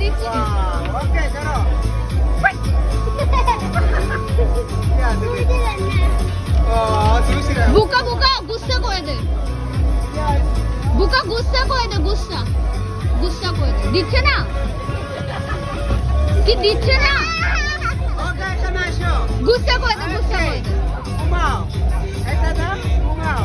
দিচ্ছি। ওকে চলো বুকা বুকা গুস্সা করে দে, বুকা গুস্সা করে দে, গুস্সা গুস্সা করে দে। দিচ্ছে না কি দিচ্ছে না? ওকে এখানে আসো গুস্সা করে দে, গুস্সা করে দে। ঘুমাও এটা দাও ঘুমাও